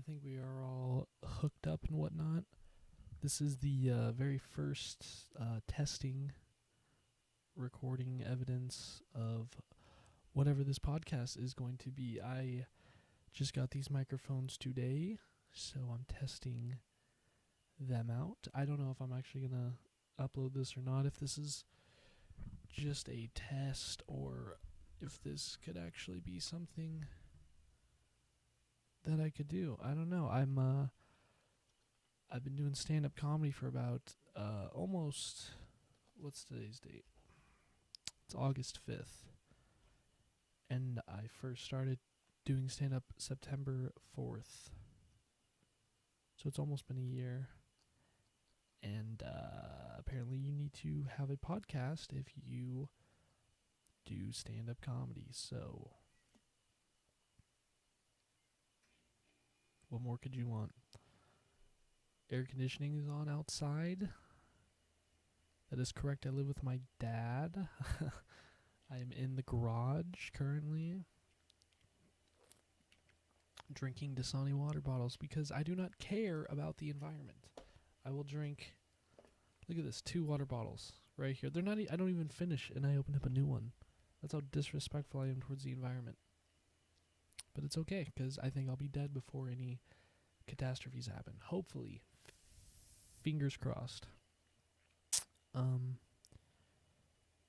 think we are all hooked up and whatnot. This is the very first testing recording evidence of whatever this podcast is going to be. I just got these microphones today, so I'm testing them out. I don't know if I'm actually going to upload this or not, if this is just a test or if this could actually be something that I could do. I don't know. I've been doing stand-up comedy for about almost, what's today's date? It's August 5th. And I first started doing stand-up September 4th. So it's almost been a year. And apparently you need to have a podcast if you do stand-up comedy. So what more could you want? Air conditioning is on outside. That is correct. I live with my dad. I am in the garage currently, drinking Dasani water bottles because I do not care about the environment. I will drink, look at this, 2 water bottles right here. They're not, I don't even finish and I open up a new one. That's how disrespectful I am towards the environment. But it's okay because I think I'll be dead before any catastrophes happen. Hopefully. Fingers crossed.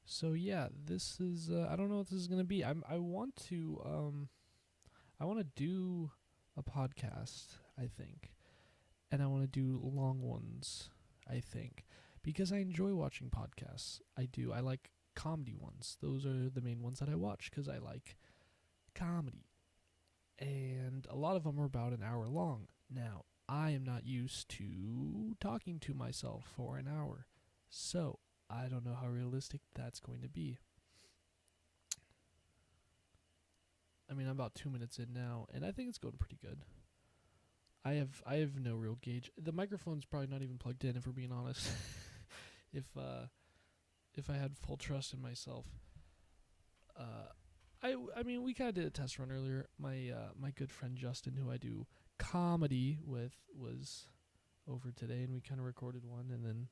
So yeah, this is I don't know what this is gonna be. I want to do a podcast, I think. And I want to do long ones, I think. Because I enjoy watching podcasts. I do. I like comedy ones. Those are the main ones that I watch because I like comedy. And a lot of them are about an hour long. Now, I am not used to talking to myself for an hour. So, I don't know how realistic that's going to be. I mean, I'm about 2 minutes in now, and I think it's going pretty good. I have no real gauge. The microphone's probably not even plugged in, if we're being honest. if I had full trust in myself. I mean, we kind of did a test run earlier. My good friend Justin, who I do comedy with, was over today, and we kind of recorded one, and then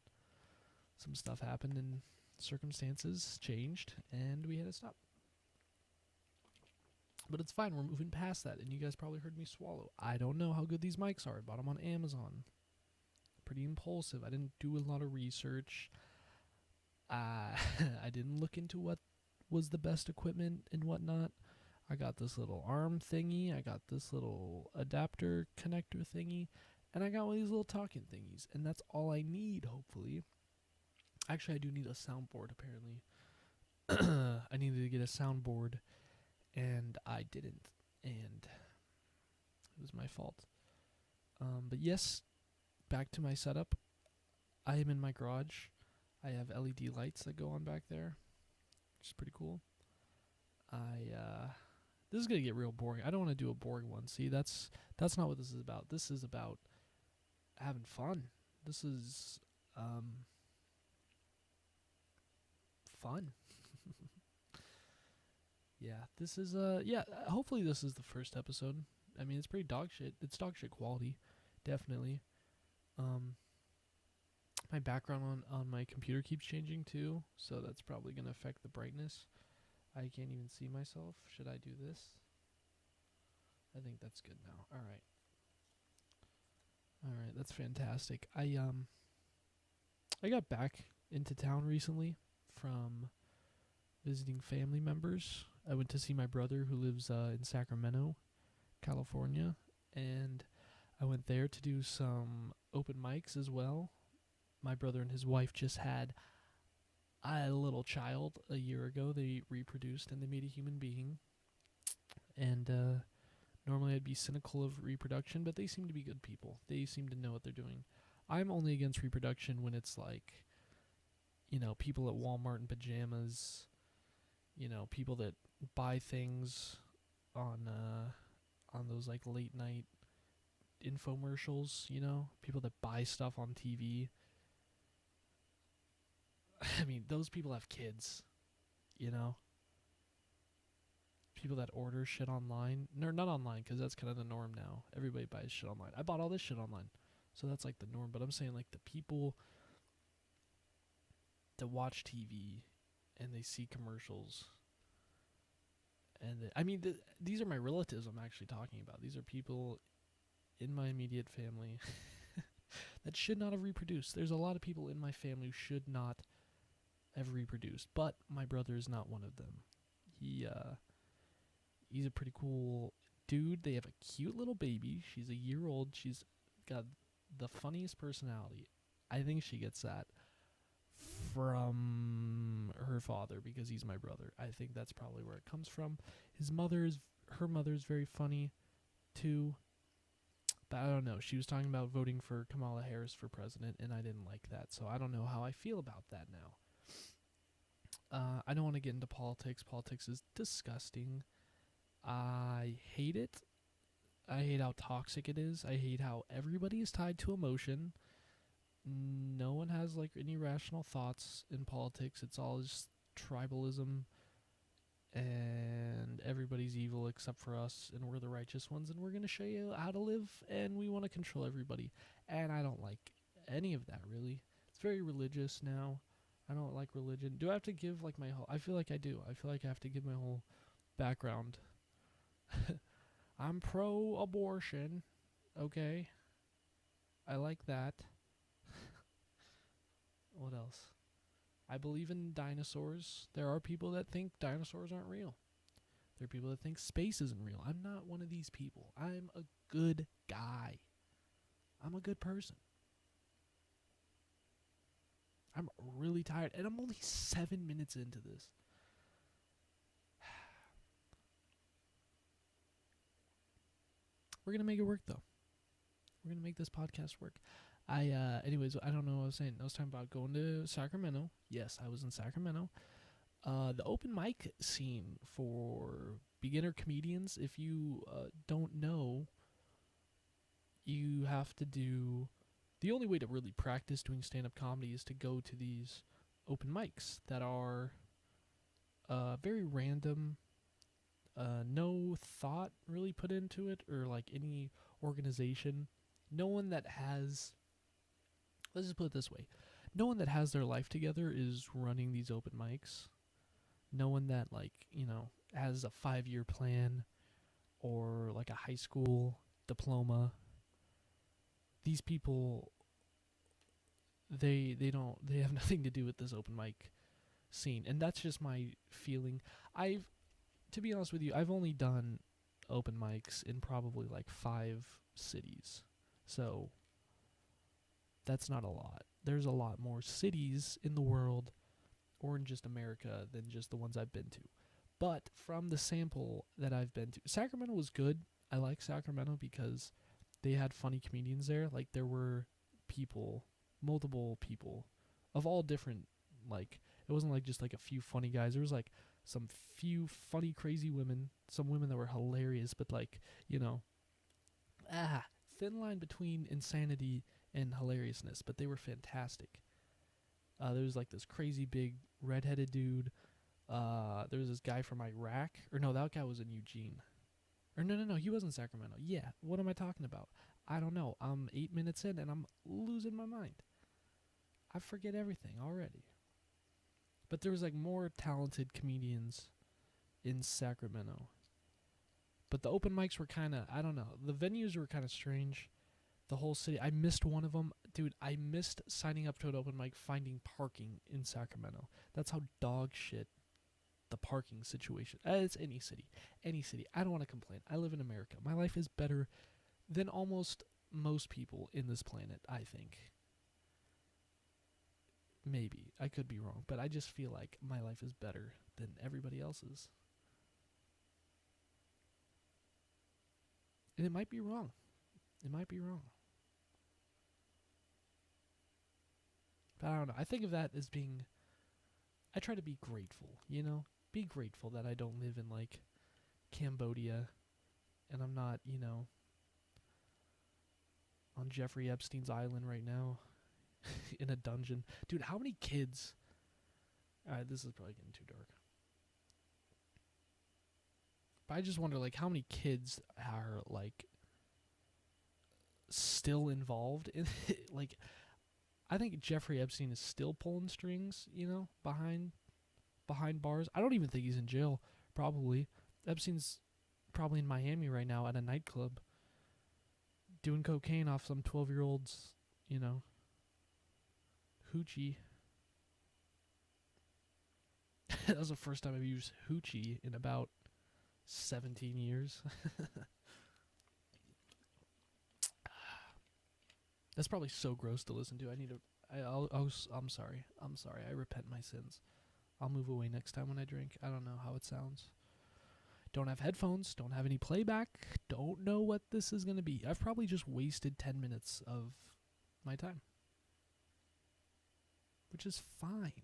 some stuff happened, and circumstances changed, and we had to stop. But it's fine. We're moving past that, and you guys probably heard me swallow. I don't know how good these mics are. I bought them on Amazon. Pretty impulsive. I didn't do a lot of research. I didn't look into what was the best equipment and whatnot. I got this little arm thingy. I got this little adapter connector thingy. And I got one of these little talking thingies. And that's all I need, hopefully. Actually, I do need a soundboard, apparently. I needed to get a soundboard, and I didn't. And it was my fault. But yes, back to my setup. I am in my garage. I have LED lights that go on back there, which is pretty cool. This is gonna get real boring. I don't want to do a boring one. See, that's not what this is about. This is about having fun. This is fun. Yeah, this is hopefully this is the first episode. I mean, it's pretty dog shit. It's dog shit quality, definitely. My background on my computer keeps changing too, so that's probably going to affect the brightness. I can't even see myself. Should I do this? I think that's good now. All right, that's fantastic. I got back into town recently from visiting family members. I went to see my brother who lives in Sacramento, California, and I went there to do some open mics as well. My brother and his wife just had a little child a year ago. They reproduced and they made a human being. And normally I'd be cynical of reproduction, but they seem to be good people. They seem to know what they're doing. I'm only against reproduction when it's like, people at Walmart in pajamas, people that buy things on those like late night infomercials, people that buy stuff on TV. I mean, those people have kids, people that order shit online. No, not online, because that's kind of the norm now. Everybody buys shit online. I bought all this shit online, so that's like the norm. But I'm saying like the people that watch TV and they see commercials, and these are my relatives I'm actually talking about. These are people in my immediate family that should not have reproduced. There's a lot of people in my family who should not have reproduced, but my brother is not one of them. He's a pretty cool dude. They have a cute little baby. She's a year old. She's got the funniest personality. I think she gets that from her father because he's my brother. I think that's probably where it comes from. Her mother's very funny too. But I don't know. She was talking about voting for Kamala Harris for president, and I didn't like that. So I don't know how I feel about that now. I don't want to get into politics. Politics is disgusting. I hate it. I hate how toxic it is. I hate how everybody is tied to emotion. No one has like any rational thoughts in politics. It's all just tribalism, and everybody's evil except for us, and we're the righteous ones, and we're going to show you how to live, and we want to control everybody. And I don't like any of that, really. It's very religious now. I don't like religion. Do I have to give like my whole... I feel like I do. I feel like I have to give my whole background. I'm pro-abortion. Okay. I like that. What else? I believe in dinosaurs. There are people that think dinosaurs aren't real. There are people that think space isn't real. I'm not one of these people. I'm a good guy. I'm a good person. I'm really tired, and I'm only 7 minutes into this. We're going to make it work, though. We're going to make this podcast work. Anyways, I don't know what I was saying. I was talking about going to Sacramento. Yes, I was in Sacramento. The open mic scene for beginner comedians, if you don't know, you have to do... The only way to really practice doing stand-up comedy is to go to these open mics that are very random, no thought really put into it, or like any organization. No one that has... Let's just put it this way. No one that has their life together is running these open mics. No one that, like, has a 5-year plan or like a high school diploma. These people, they have nothing to do with this open mic scene. And that's just my feeling. To be honest with you, I've only done open mics in probably like 5 cities. So that's not a lot. There's a lot more cities in the world or in just America than just the ones I've been to. But from the sample that I've been to, Sacramento was good. I like Sacramento because they had funny comedians there. Like, there were people, multiple people of all different, like, it wasn't like just like a few funny guys. There was like some few funny, crazy women, some women that were hilarious, but like, thin line between insanity and hilariousness, but they were fantastic. There was like this crazy big redheaded dude. There was this guy from Iraq, or no, that guy was in Eugene. Or no, he was in Sacramento. Yeah, what am I talking about? I don't know. I'm 8 minutes in and I'm losing my mind. I forget everything already. But there was like more talented comedians in Sacramento. But the open mics were kind of, I don't know. The venues were kind of strange. The whole city. I missed one of them. Dude, I missed signing up to an open mic, finding parking in Sacramento. That's how dog shit the parking situation. It's any city. Any city. I don't want to complain. I live in America. My life is better than almost most people in this planet, I think. Maybe. I could be wrong. But I just feel like my life is better than everybody else's. And it might be wrong. It might be wrong. But I don't know. I think of that as being... I try to be grateful, Be grateful that I don't live in, like, Cambodia. And I'm not, on Jeffrey Epstein's island right now. In a dungeon. Dude, how many kids... Alright, this is probably getting too dark. But I just wonder, like, how many kids are, like, still involved in it? Like, I think Jeffrey Epstein is still pulling strings, behind bars. I don't even think he's in jail, probably. Epstein's probably in Miami right now at a nightclub doing cocaine off some 12-year-old's, hoochie. That was the first time I've used hoochie in about 17 years. That's probably so gross to listen to. I'm sorry. I repent my sins. I'll move away next time when I drink. I don't know how it sounds. Don't have headphones. Don't have any playback. Don't know what this is going to be. I've probably just wasted 10 minutes of my time. Which is fine.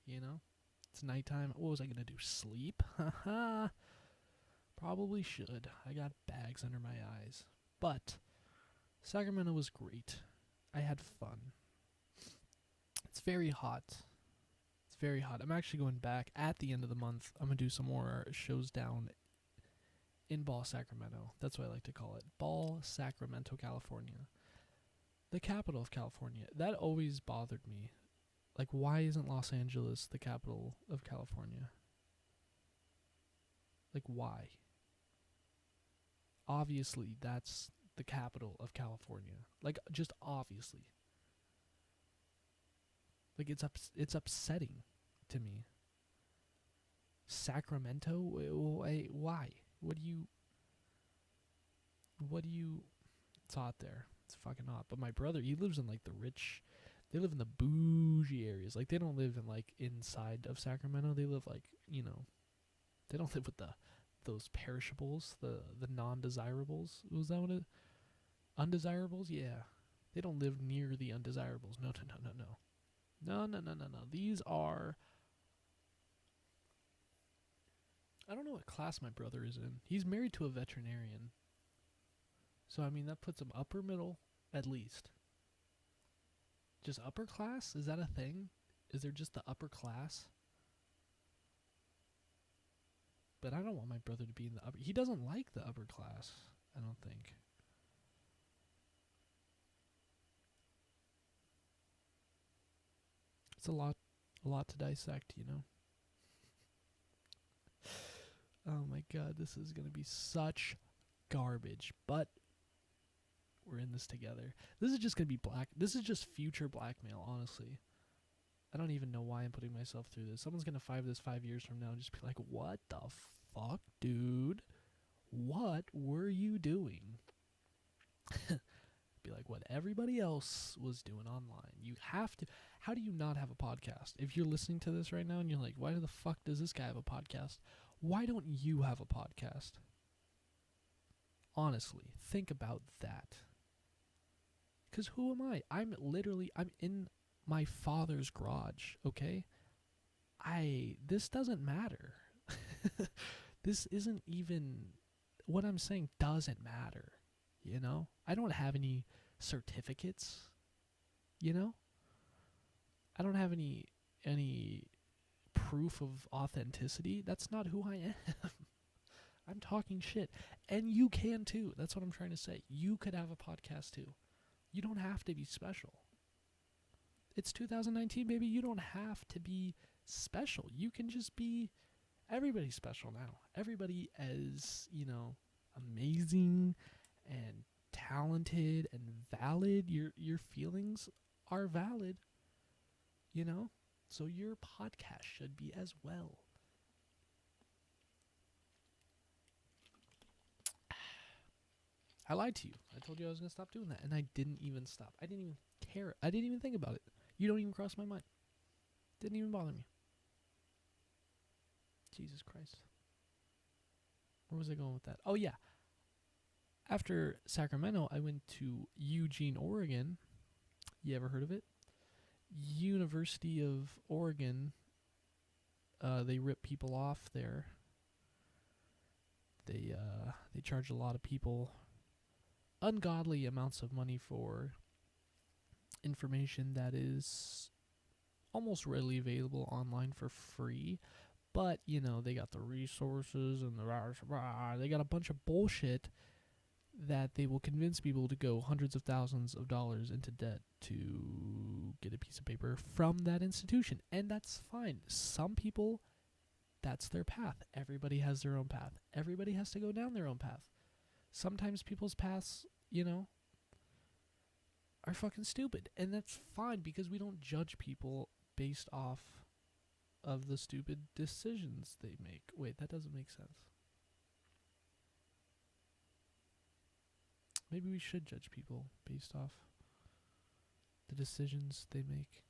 It's nighttime. What was I going to do? Sleep? Haha. Probably should. I got bags under my eyes. But Sacramento was great. I had fun. It's very hot. It's very hot. I'm actually going back at the end of the month. I'm going to do some more shows down in Ball, Sacramento. That's what I like to call it. Ball, Sacramento, California. The capital of California. That always bothered me. Like, why isn't Los Angeles the capital of California? Like, why? Obviously, that's the capital of California. Like, just obviously. Like, it's upsetting to me. Sacramento? Why? What do you... It's hot there. It's fucking hot. But my brother, he lives in, like, they live in the bougie areas. Like, they don't live in, like, inside of Sacramento. They live, like, they don't live with those perishables, the non-desirables. Was that what it... Undesirables? Yeah. They don't live near the undesirables. No. No. These are... I don't know what class my brother is in. He's married to a veterinarian. So, I mean, that puts him upper middle, at least. Just upper class? Is that a thing? Is there just the upper class? But I don't want my brother to be in the upper... He doesn't like the upper class, I don't think. It's a lot to dissect, Oh my god, this is going to be such garbage. But we're in this together. This is just going to be this is just future blackmail, honestly. I don't even know why I'm putting myself through this. Someone's going to 5 years from now and just be like, what the fuck, dude? What were you doing? Be like what everybody else was doing online. You have to... How do you not have a podcast? If you're listening to this right now and you're like, why the fuck does this guy have a podcast? Why don't you have a podcast? Honestly, think about that. Because who am I? I'm in my father's garage, okay? This doesn't matter. This isn't even... What I'm saying doesn't matter, I don't have any certificates, I don't have any proof of authenticity. That's not who I am. I'm talking shit. And you can too. That's what I'm trying to say. You could have a podcast too. You don't have to be special. It's 2019, baby. You don't have to be special. You can just be... Everybody's special now. Everybody is, amazing and talented and valid. Your feelings are valid. So your podcast should be as well. I lied to you. I told you I was going to stop doing that, and I didn't even stop. I didn't even care. I didn't even think about it. You don't even cross my mind. Didn't even bother me. Jesus Christ. Where was I going with that? Oh, yeah. After Sacramento, I went to Eugene, Oregon. You ever heard of it? University of Oregon. They rip people off there. They charge a lot of people ungodly amounts of money for information that is almost readily available online for free. But, they got the resources and they got a bunch of bullshit that they will convince people to go hundreds of thousands of dollars into debt to get a piece of paper from that institution. And that's fine. Some people, that's their path. Everybody has their own path. Everybody has to go down their own path. Sometimes people's paths, are fucking stupid. And that's fine because we don't judge people based off of the stupid decisions they make. Wait, that doesn't make sense. Maybe we should judge people based off the decisions they make.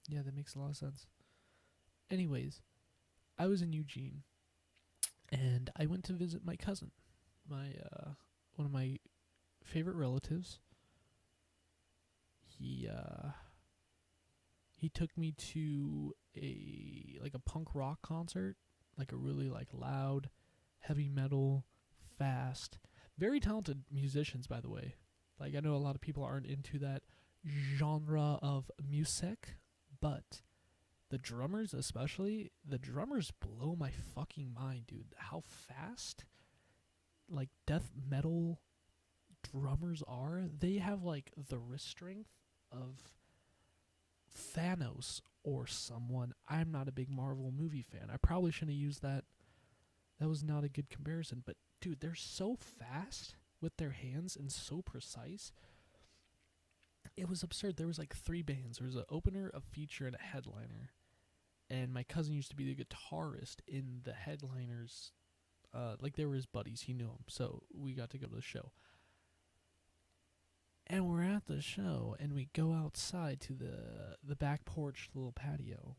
Yeah, that makes a lot of sense. Anyways, I was in Eugene, and I went to visit my cousin, my one of my favorite relatives. He took me to a punk rock concert, like a really loud, heavy metal, fast, very talented musicians, by the way. Like, I know a lot of people aren't into that genre of music, but the drummers especially, the drummers blow my fucking mind, dude. How fast, death metal drummers are. They have, the wrist strength of Thanos or someone. I'm not a big Marvel movie fan. I probably shouldn't have used that. That was not a good comparison. But, dude, they're so fast with their hands and so precise. It was absurd. There was 3 bands. There was an opener, a feature, and a headliner. And my cousin used to be the guitarist in the headliners. They were his buddies. He knew them. So we got to go to the show. And we're at the show, and we go outside to the back porch, little patio,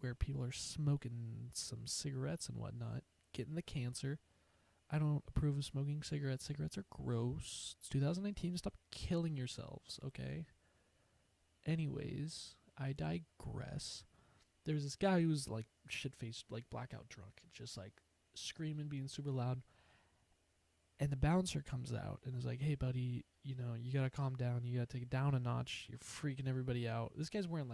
where people are smoking some cigarettes and whatnot, getting the cancer. I don't approve of smoking cigarettes. Cigarettes are gross. It's 2019. Stop killing yourselves, okay? Anyways, I digress. There's this guy who was shit-faced, blackout drunk, just screaming, being super loud. And the bouncer comes out and is like, "Hey, buddy, you gotta calm down. You gotta take it down a notch. You're freaking everybody out." This guy's wearing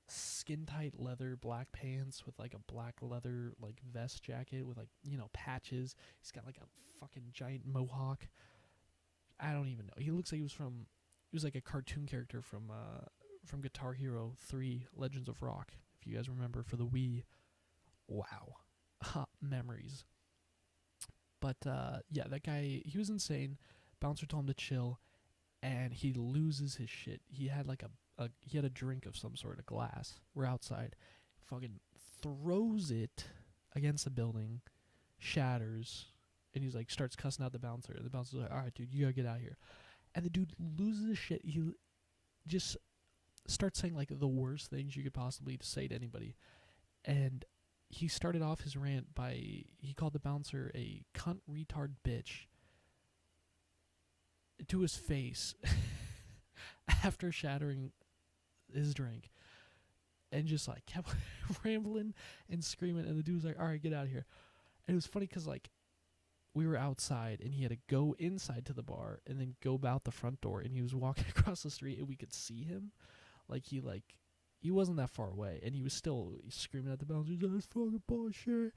skin-tight leather black pants with a black leather vest jacket with patches. He's got a fucking giant mohawk. I don't even know. He looks like he was a cartoon character from Guitar Hero 3 Legends of Rock, if you guys remember, for the Wii. Wow. Memories. But yeah, that guy, he was insane. Bouncer told him to chill, and he loses his shit. He had he had a drink of some sort, a glass. We're outside. Fucking throws it against the building, shatters, and he's starts cussing out the bouncer. And the bouncer's like, "All right, dude, you gotta get out of here." And the dude loses his shit. He just starts saying the worst things you could possibly say to anybody. And he started off his rant by, he called the bouncer a cunt retard bitch to his face after shattering his drink, and just kept rambling and screaming. And the dude was like, "All right, get out of here." And it was funny because we were outside, and he had to go inside to the bar and then go out the front door, and he was walking across the street, and we could see him. He wasn't that far away, and he was still screaming at the bouncer, "That's fucking bullshit.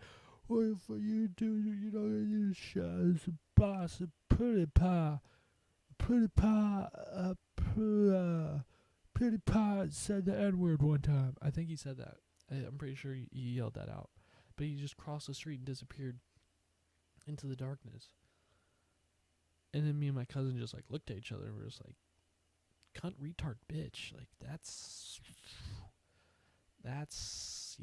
What the fuck you do? You're not gonna do shit. It's a boss, a pretty pie. Pretty pie, pretty pie said the N-word one time." I think he said that. I'm pretty sure he yelled that out. But he just crossed the street and disappeared into the darkness. And then me and my cousin just looked at each other, and we were just cunt retard bitch. That's that's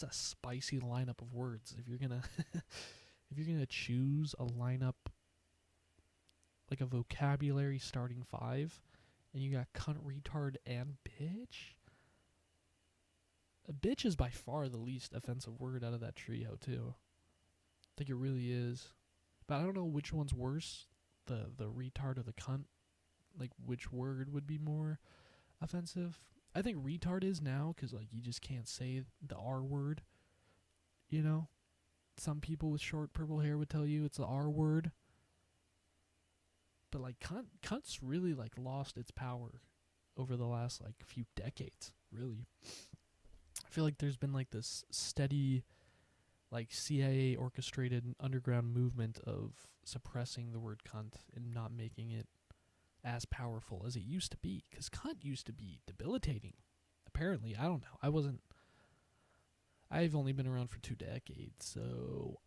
a spicy lineup of words. If you're gonna choose a lineup, a vocabulary starting 5, and you got cunt, retard, and bitch. A bitch is by far the least offensive word out of that trio too. I think it really is. But I don't know which one's worse, the retard or the cunt. Which word would be more offensive? I think retard is now, because you just can't say the R word. Some people with short purple hair would tell you it's the R word. But cunt's really lost its power over the last like few decades, really. I feel like there's been like this steady like CIA orchestrated underground movement of suppressing the word cunt and not making it as powerful as it used to be, cuz cunt used to be debilitating. Apparently, I don't know. I've only been around for 2 decades, so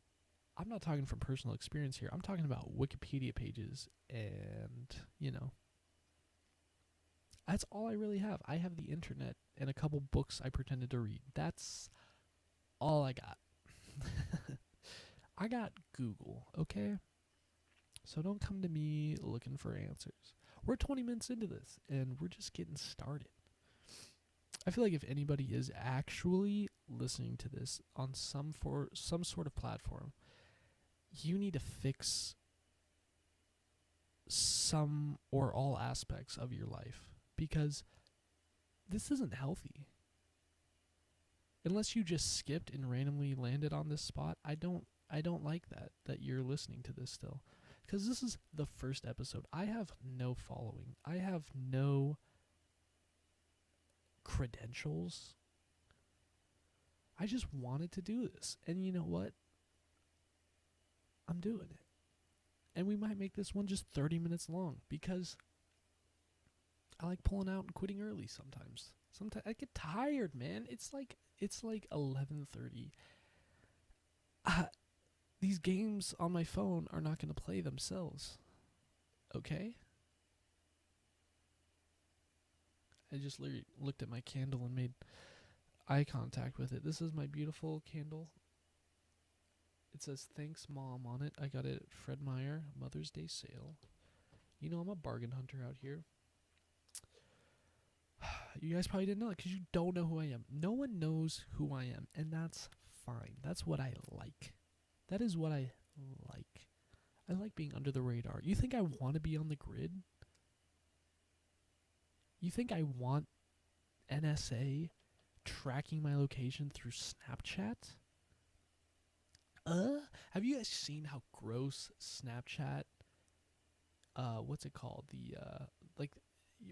I'm not talking from personal experience here. I'm talking about Wikipedia pages and, that's all I really have. I have the internet and a couple books I pretended to read. That's all I got. I got Google, okay? So don't come to me looking for answers. We're 20 minutes into this, and we're just getting started. I feel like if anybody is actually listening to this on some sort of platform, you need to fix some or all aspects of your life, because this isn't healthy. Unless you just skipped and randomly landed on this spot, I don't like that you're listening to this still. Because this is the first episode. I have no following. I have no credentials. I just wanted to do this. And you know what? I'm doing it. And we might make this one just 30 minutes long, because I like pulling out and quitting early sometimes. Sometimes I get tired, man. It's like 11:30. These games on my phone are not going to play themselves. Okay? I just looked at my candle and made eye contact with it. This is my beautiful candle. It says "Thanks, Mom" on it. I got it at Fred Meyer Mother's Day sale. You know, I'm a bargain hunter out here. You guys probably didn't know that because you don't know who I am. No one knows who I am, and that's fine. That's what I like. That is what I like. I like being under the radar. You think I want to be on the grid? You think I want NSA tracking my location through Snapchat? Have you guys seen how gross Snapchat, what's it called?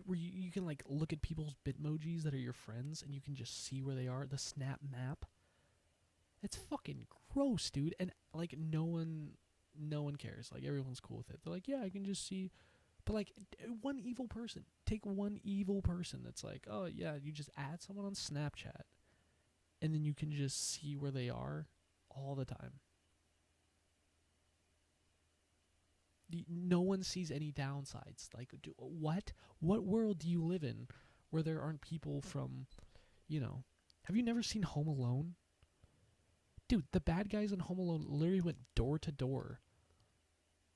Where you can like look at people's Bitmojis that are your friends and you can just see where they are, the Snap Map. It's fucking gross, dude. And like no one cares. Like everyone's cool with it. They're like, yeah, I can just see. But like one evil person. Take one evil person that's like, oh yeah, you just add someone on Snapchat and then you can just see where they are all the time. No one sees any downsides. Like, what world do you live in where there aren't people from, have you never seen Home Alone? Dude, the bad guys in Home Alone literally went door to door.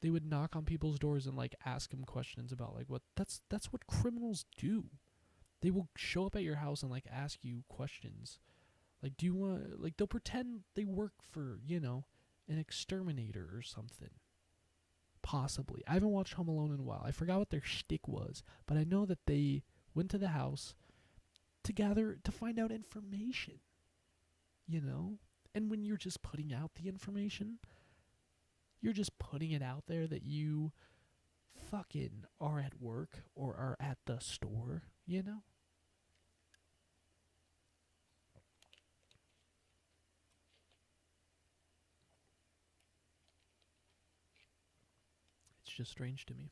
They would knock on people's doors and like ask them questions about like what that's what criminals do. They will show up at your house and like ask you questions. Like, do you want, like, they'll pretend they work for, an exterminator or something. Possibly. I haven't watched Home Alone in a while. I forgot what their shtick was, but I know that they went to the house to find out information. And when you're just putting out the information, you're just putting it out there that you fucking are at work or are at the store, It's just strange to me.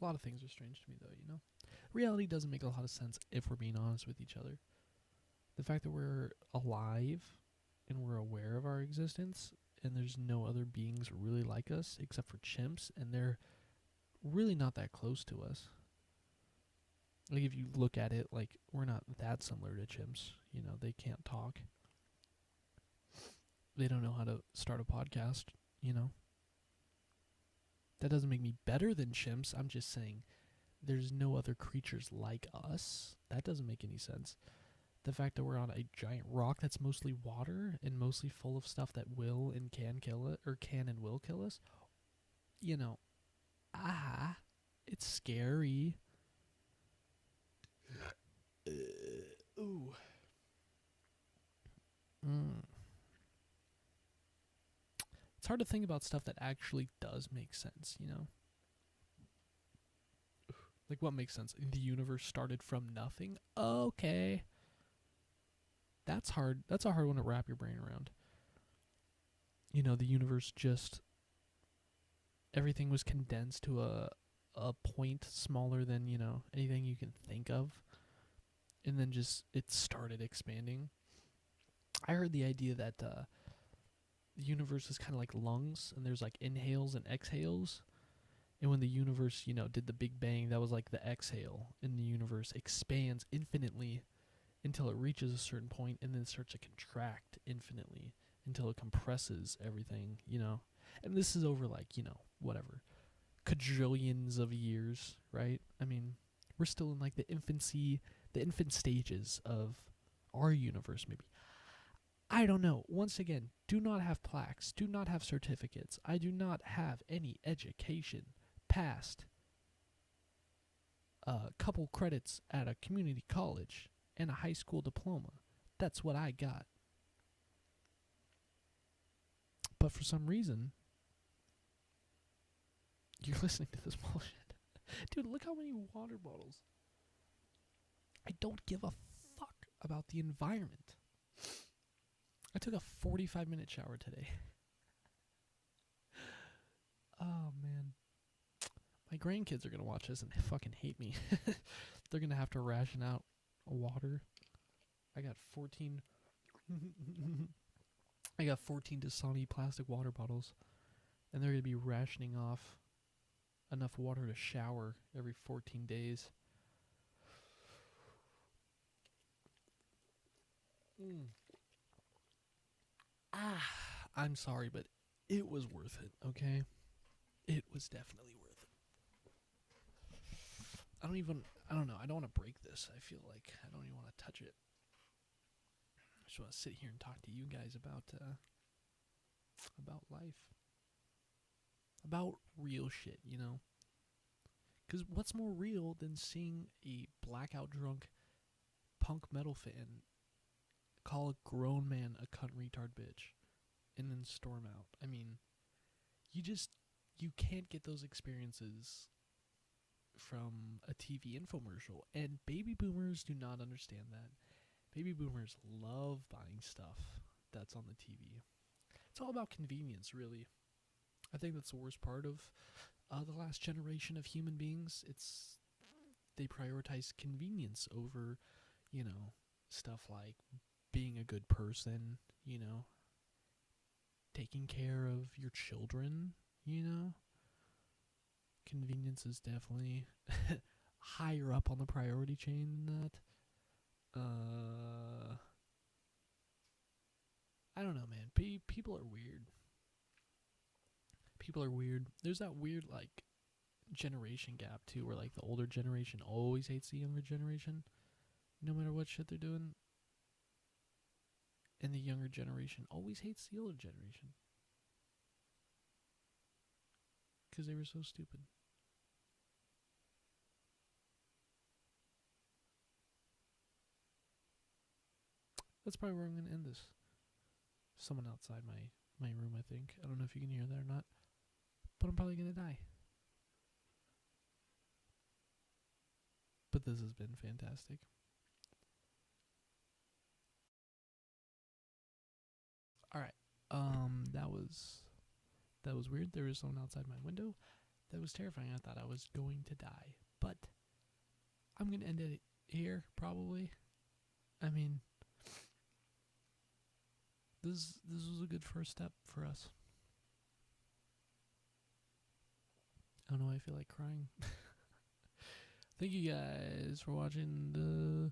A lot of things are strange to me, though, Reality doesn't make a lot of sense if we're being honest with each other. The fact that we're alive and we're aware of our existence and there's no other beings really like us except for chimps, and they're really not that close to us. Like, if you look at it, like, we're not that similar to chimps. They can't talk. They don't know how to start a podcast, That doesn't make me better than chimps. I'm just saying there's no other creatures like us. That doesn't make any sense. The fact that we're on a giant rock that's mostly water and mostly full of stuff that will and can kill it, or can and will kill us, it's scary. Ooh. It's hard to think about stuff that actually does make sense, Like, what makes sense? The universe started from nothing? Okay. That's hard. That's a hard one to wrap your brain around. The universe just, everything was condensed to a point smaller than, anything you can think of. And then just, it started expanding. I heard the idea that the universe is kind of like lungs, and there's like inhales and exhales. And when the universe, did the Big Bang, that was like the exhale, and the universe expands infinitely until it reaches a certain point, and then it starts to contract infinitely until it compresses everything, And this is over like, whatever, quadrillions of years, right? I mean, we're still in like the infant stages of our universe, maybe. I don't know. Once again, do not have plaques, do not have certificates. I do not have any education past a couple credits at a community college and a high school diploma. That's what I got. But for some reason, you're listening to this bullshit. Dude, look how many water bottles. I don't give a fuck about the environment. I took a 45-minute shower today. Oh, man. My grandkids are going to watch this and fucking hate me. They're going to have to ration out water. I got 14 Dasani plastic water bottles, and they're going to be rationing off enough water to shower every 14 days. I'm sorry, but it was worth it, okay? It was definitely worth it. I don't know, I don't want to break this. I feel like I don't even want to touch it. I just want to sit here and talk to you guys about life. About real shit, Because what's more real than seeing a blackout drunk punk metal fan call a grown man a cunt retard bitch and then storm out? I mean, you can't get those experiences from a TV infomercial. And baby boomers do not understand that. Baby boomers love buying stuff that's on the TV. It's all about convenience, really. I think that's the worst part of the last generation of human beings. They prioritize convenience over, stuff like being a good person, taking care of your children, Convenience is definitely higher up on the priority chain than that. I don't know, man. People are weird. People are weird. There's that weird, like, generation gap, too, where, like, the older generation always hates the younger generation, no matter what shit they're doing. And the younger generation always hates the older generation. Because they were so stupid. That's probably where I'm going to end this. Someone outside my room, I think. I don't know if you can hear that or not. But I'm probably going to die. But this has been fantastic. Alright. That was weird. There was someone outside my window. That was terrifying. I thought I was going to die. But I'm going to end it here, probably. I mean, this was a good first step for us. I don't know, I feel like crying. Thank you guys for watching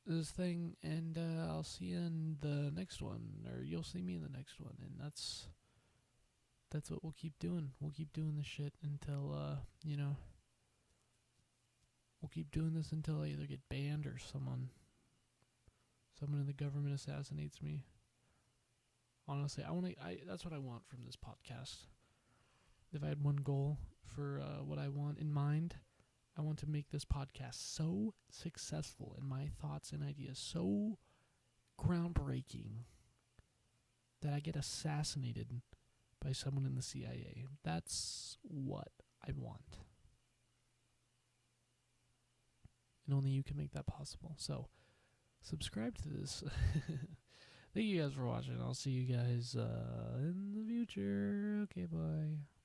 this thing, and I'll see you in the next one, or you'll see me in the next one, and that's what we'll keep doing. We'll keep doing this shit until, we'll keep doing this until I either get banned or someone in the government assassinates me. Honestly, that's what I want from this podcast. If I had one goal for what I want in mind, I want to make this podcast so successful and my thoughts and ideas so groundbreaking that I get assassinated by someone in the CIA. That's what I want. and only you can make that possible. So, subscribe to this. Thank you guys for watching. I'll see you guys in the future. Okay, bye.